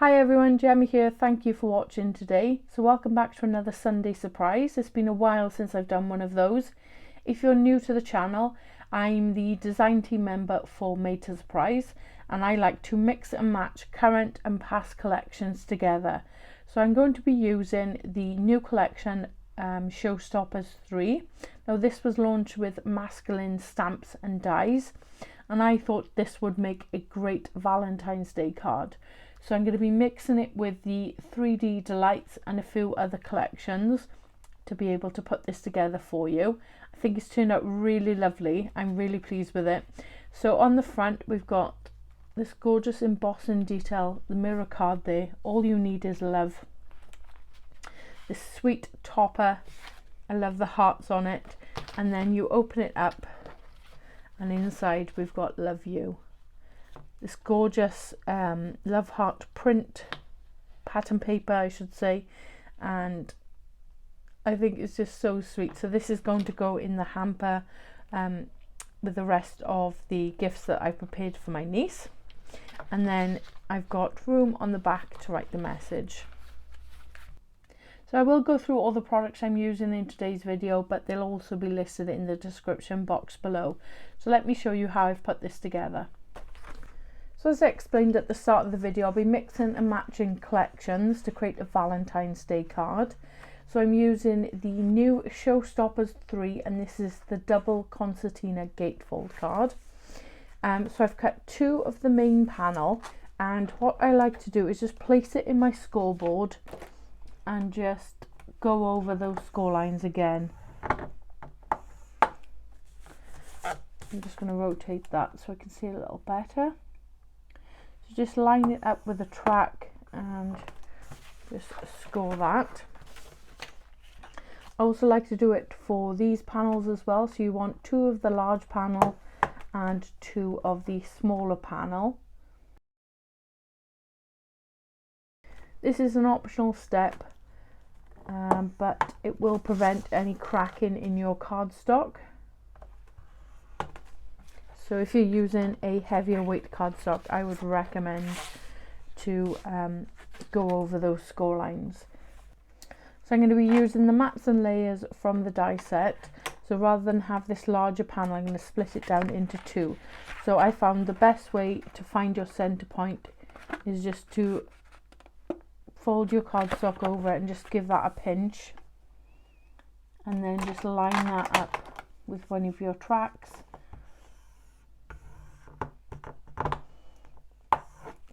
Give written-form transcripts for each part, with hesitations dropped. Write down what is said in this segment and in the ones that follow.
Hi everyone, Gemma here. Thank you for watching today. So welcome back to another Sunday surprise. It's been a while since I've done one of those. If you're new to the channel, I'm the design team member for Made to Surprise, and I like to mix and match current and past collections together. So I'm going to be using the new collection, Showstoppers 3. Now this was launched with masculine stamps and dies, and I thought this would make a great Valentine's Day card. So I'm going to be mixing it with the 3D Delights and a few other collections to be able to put this together for you. I think it's turned out really lovely. I'm really pleased with it. So on the front we've got this gorgeous embossing detail, the mirror card there. All you need is love. This sweet topper, I love the hearts on it. And then you open it up and inside we've got love you. This gorgeous love heart print pattern paper, I should say, and I think it's just so sweet. So this is going to go in the hamper with the rest of the gifts that I prepared for my niece, and then I've got room on the back to write the message. So I will go through all the products I'm using in today's video, but they'll also be listed in the description box below. So let me show you how I've put this together. So as I explained at the start of the video, I'll be mixing and matching collections to create a Valentine's Day card. So I'm using the new Showstoppers 3, and this is the double Concertina Gatefold Card. So I've cut two of the main panel, and what I like to do is just place it in my scoreboard and just go over those score lines again. I'm just going to rotate that so I can see a little better. So just line it up with a track and just score that. I also like to do it for these panels as well. So you want two of the large panel and two of the smaller panel. This is an optional step, but it will prevent any cracking in your cardstock. So if you're using a heavier weight cardstock, I would recommend to go over those score lines. So I'm going to be using the mats and layers from the die set. So rather than have this larger panel, I'm going to split it down into two. So I found the best way to find your center point is just to fold your cardstock over it and just give that a pinch. And then just line that up with one of your tracks.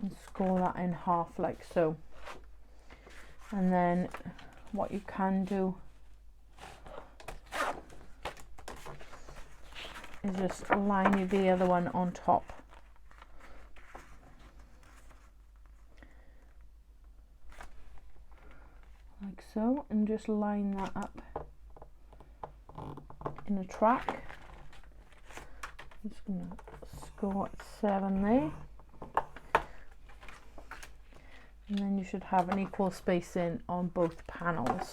And score that in half like so. And then what you can do is just line the other one on top. Like so, and just line that up in a track. I'm just going to score at 7 there. And then you should have an equal spacing on both panels.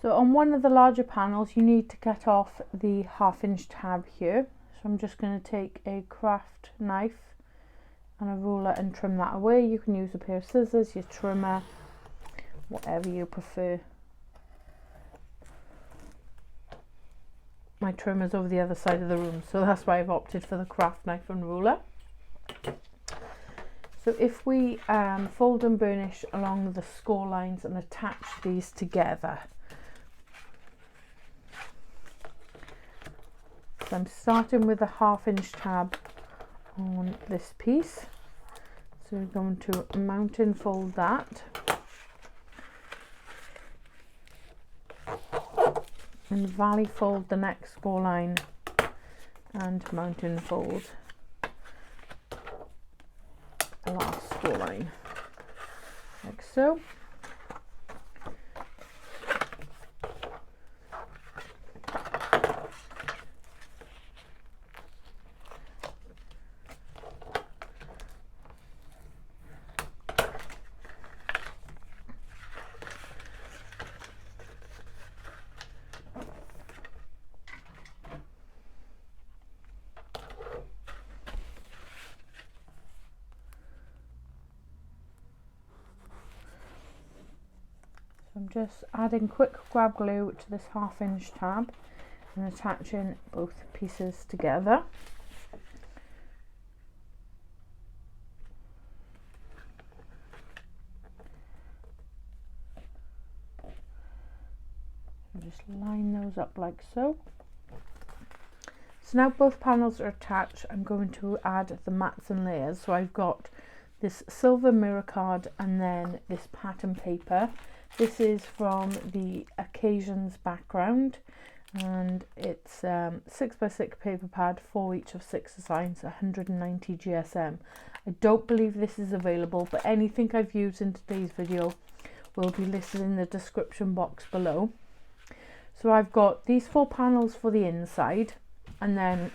So on one of the larger panels you need to cut off the 1/2 inch tab here. So I'm just going to take a craft knife and a ruler and trim that away. You can use a pair of scissors, your trimmer, whatever you prefer. My trimmer's over the other side of the room, so that's why I've opted for the craft knife and ruler. So if we fold and burnish along the score lines and attach these together. So I'm starting with a 1/2 inch tab on this piece. So we're going to mountain fold that. And valley fold the next score line and mountain fold the last score line, like so. I'm just adding quick grab glue to this 1/2 inch tab and attaching both pieces together. Just line those up like so. So now both panels are attached, I'm going to add the mats and layers. So I've got this silver mirror card and then this pattern paper. This is from the occasions background, and it's 6x6 paper pad, 4 each of 6 designs, 190 GSM. I don't believe this is available, but anything I've used in today's video will be listed in the description box below. So I've got these 4 panels for the inside, and then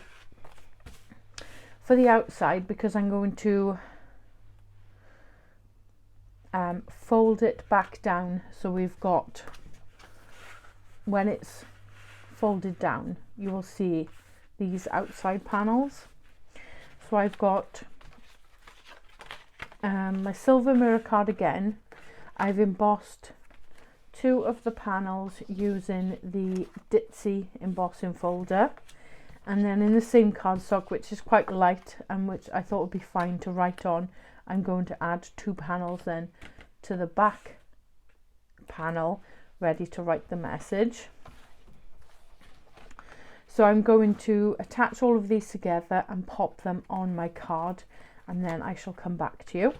for the outside, because I'm going to fold it back down, so we've got, when it's folded down, you will see these outside panels. So I've got my silver mirror card again. I've embossed 2 of the panels using the Ditzy embossing folder, and then in the same cardstock, which is quite light and which I thought would be fine to write on, I'm going to add 2 panels then to the back panel, ready to write the message. So I'm going to attach all of these together and pop them on my card, and then I shall come back to you.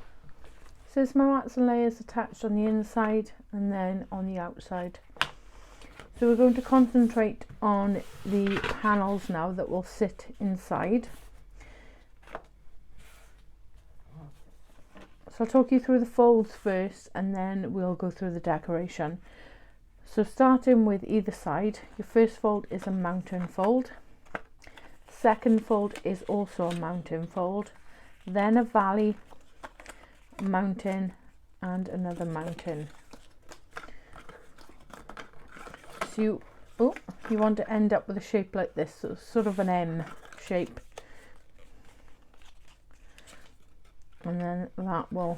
So there's my mats and layers attached on the inside and then on the outside. So we're going to concentrate on the panels now that will sit inside. So I'll talk you through the folds first, and then we'll go through the decoration. So starting with either side, your first fold is a mountain fold. Second fold is also a mountain fold, then a valley, mountain, and another mountain. So you want to end up with a shape like this, so sort of an M shape, and then that will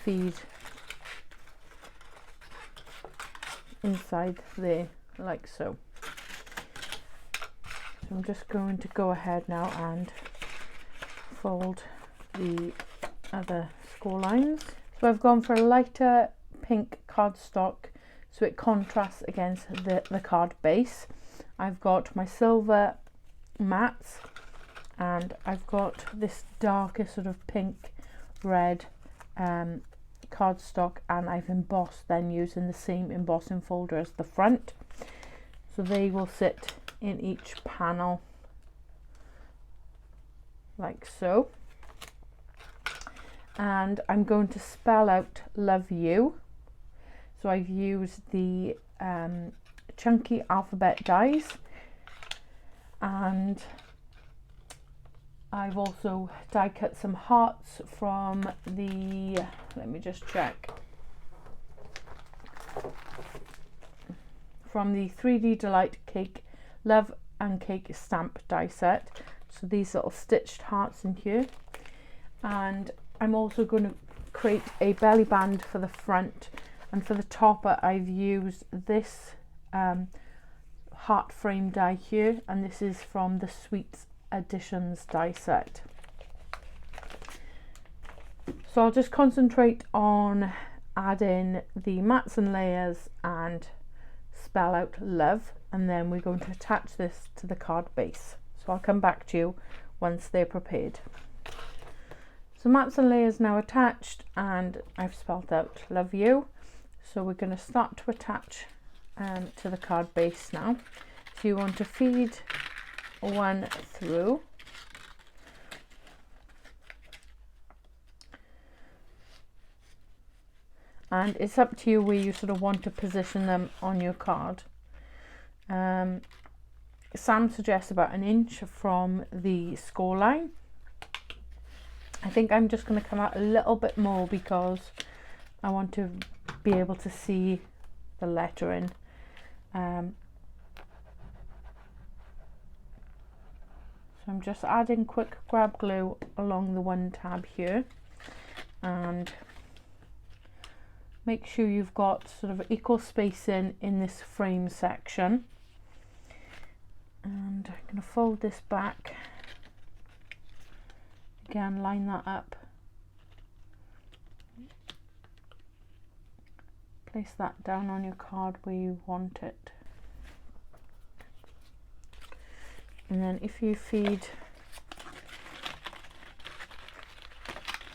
feed inside there like so. So I'm just going to go ahead now and fold the other score lines. So I've gone for a lighter pink cardstock so it contrasts against the card base. I've got my silver mats, and I've got this darker sort of pink red cardstock, and I've embossed then using the same embossing folder as the front, so they will sit in each panel like so. And I'm going to spell out love you, so I've used the chunky alphabet dies, and I've also die cut some hearts from the, let me just check, from the 3D Delight Cake Love and Cake stamp die set. So these little stitched hearts in here, and I'm also going to create a belly band for the front, and for the topper I've used this heart frame die here, and this is from the Sweets Additions die set. So I'll just concentrate on adding the mats and layers and spell out love, and then we're going to attach this to the card base. So I'll come back to you once they're prepared. So mats and layers now attached, and I've spelled out love you. So we're going to start to attach to the card base now. So you want to feed one through, and it's up to you where you sort of want to position them on your card. Sam suggests about 1 inch from the score line. I think I'm just going to come out a little bit more because I want to be able to see the lettering. So I'm just adding quick grab glue along the one tab here and make sure you've got sort of equal spacing in this frame section. And I'm going to fold this back. Again, line that up. Place that down on your card where you want it. And then if you feed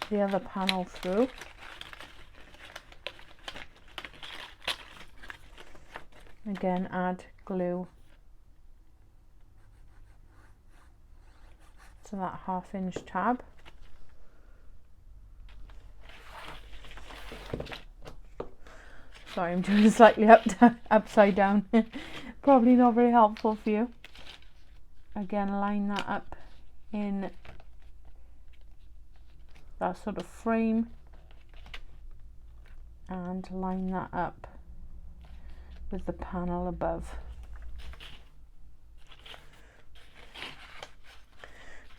the other panel through, again add glue to that 1/2 inch tab. Sorry, I'm doing slightly upside down. Probably not very helpful for you. Again, line that up in that sort of frame and line that up with the panel above.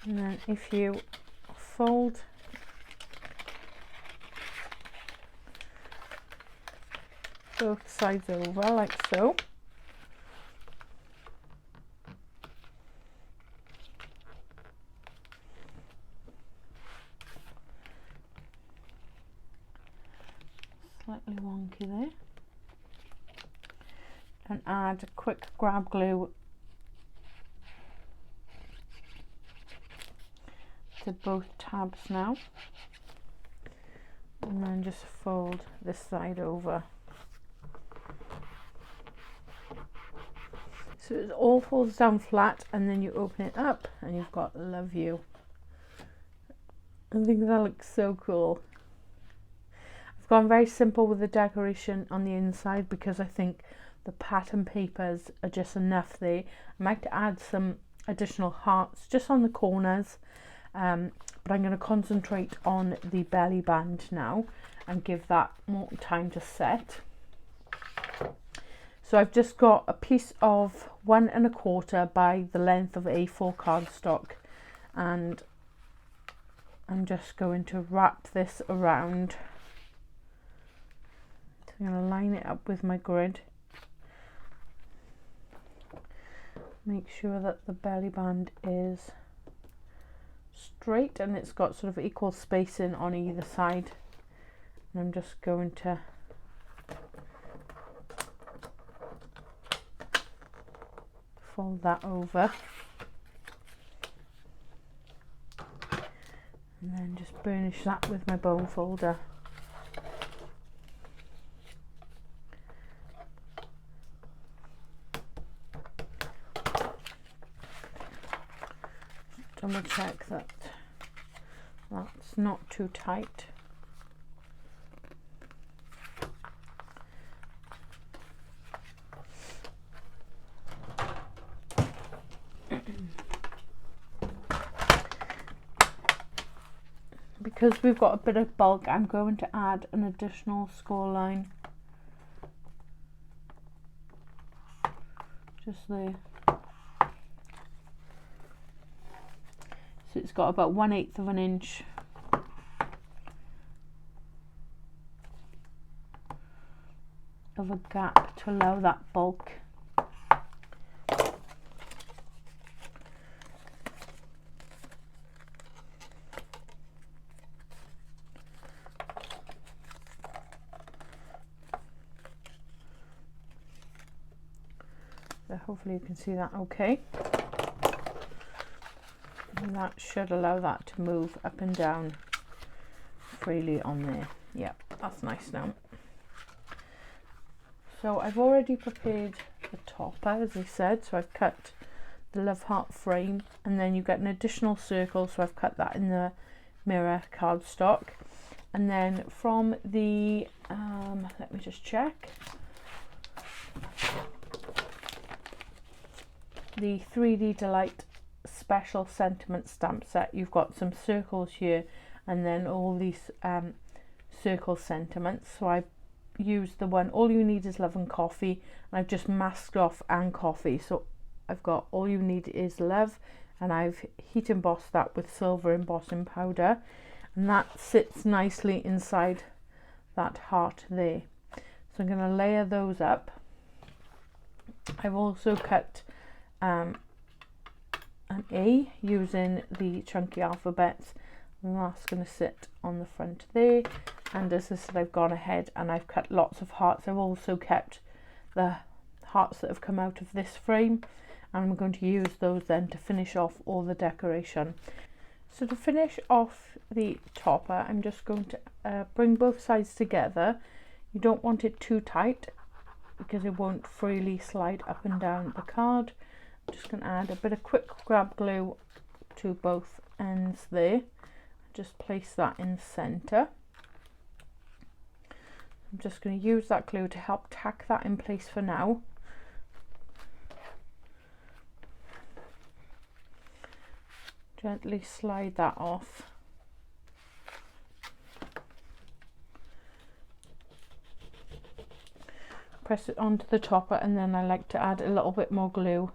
And then if you fold both sides over like so, slightly wonky there, and add a quick grab glue to both tabs now, and then just fold this side over. So it all folds down flat, and then you open it up and you've got Love You. I think that looks so cool. I've gone very simple with the decoration on the inside because I think the pattern papers are just enough there. I might add some additional hearts just on the corners, but I'm going to concentrate on the belly band now and give that more time to set. So I've just got a piece of 1 1/4 by the length of A4 cardstock, and I'm just going to wrap this around. So I'm going to line it up with my grid. Make sure that the belly band is straight and it's got sort of equal spacing on either side. And I'm just going to fold that over and then just burnish that with my bone folder. Double check that that's not too tight. Because we've got a bit of bulk, I'm going to add an additional score line just there. So it's got about 1/8 of an inch of a gap to allow that bulk. So hopefully you can see that okay. And that should allow that to move up and down freely on there. Yep, that's nice now. So I've already prepared the topper, as I said. So I've cut the love heart frame, and then you get an additional circle. So I've cut that in the mirror cardstock. And then from the, let me just check. The 3D Delight special sentiment stamp set, you've got some circles here and then all these circle sentiments. So I've used the one all you need is love and coffee, and I've just masked off and coffee. So I've got all you need is love, and I've heat embossed that with silver embossing powder, and that sits nicely inside that heart there. So I'm going to layer those up. I've also cut an A using the chunky alphabets, and that's going to sit on the front there. And as I said, I've gone ahead and I've cut lots of hearts. I've also kept the hearts that have come out of this frame, and I'm going to use those then to finish off all the decoration. So to finish off the topper, I'm just going to bring both sides together. You don't want it too tight because it won't freely slide up and down the card. I'm just going to add a bit of quick grab glue to both ends there. Just place that in the center. I'm just going to use that glue to help tack that in place for now. Gently slide that off. Press it onto the topper, and then I like to add a little bit more glue.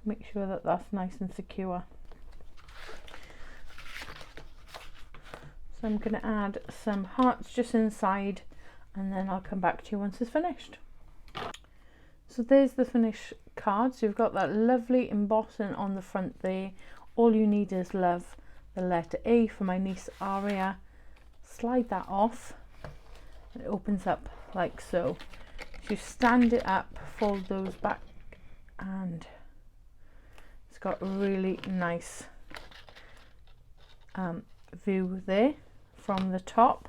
Make sure that that's nice and secure. So I'm going to add some hearts just inside, and then I'll come back to you once it's finished. So there's the finished card. So you've got that lovely embossing on the front there. All you need is love, the letter A for my niece Aria. Slide that off. It opens up like so. So you stand it up, fold those back, and it's got a really nice view there from the top,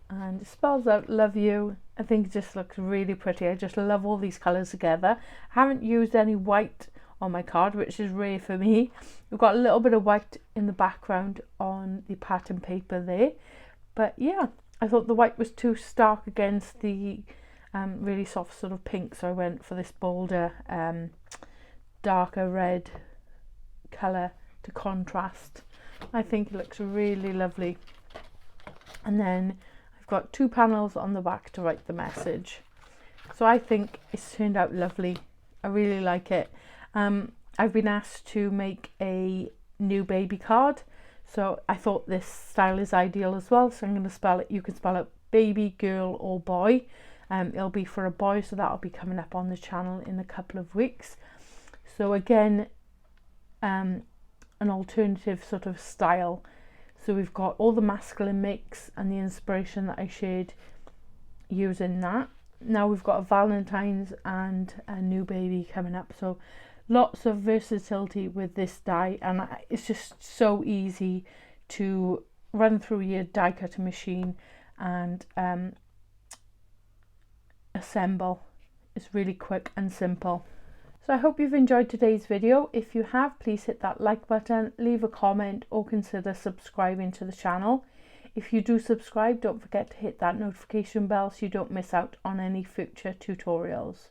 and it spells out love you. I think it just looks really pretty. I just love all these colours together. I haven't used any white on my card, which is rare for me. We've got a little bit of white in the background on the pattern paper there, but yeah, I thought the white was too stark against the really soft sort of pink, so I went for this bolder darker red colour to contrast. I think it looks really lovely. And then I've got 2 panels on the back to write the message. So I think it's turned out lovely. I really like it. I've been asked to make a new baby card, so I thought this style is ideal as well. So I'm going to spell it. You can spell it baby, girl or boy. It'll be for a boy, so that'll be coming up on the channel in a couple of weeks. So again, an alternative sort of style. So we've got all the masculine mix and the inspiration that I shared using that. Now we've got a Valentine's and a new baby coming up, so lots of versatility with this die, and it's just so easy to run through your die cutting machine and assemble. It's really quick and simple. So I hope you've enjoyed today's video. If you have, please hit that like button, leave a comment, or consider subscribing to the channel. If you do subscribe, don't forget to hit that notification bell so you don't miss out on any future tutorials.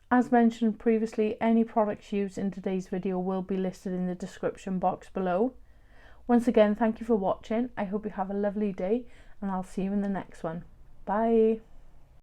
As mentioned previously, any products used in today's video will be listed in the description box below. Once again, thank you for watching. I hope you have a lovely day, and I'll see you in the next one. Bye.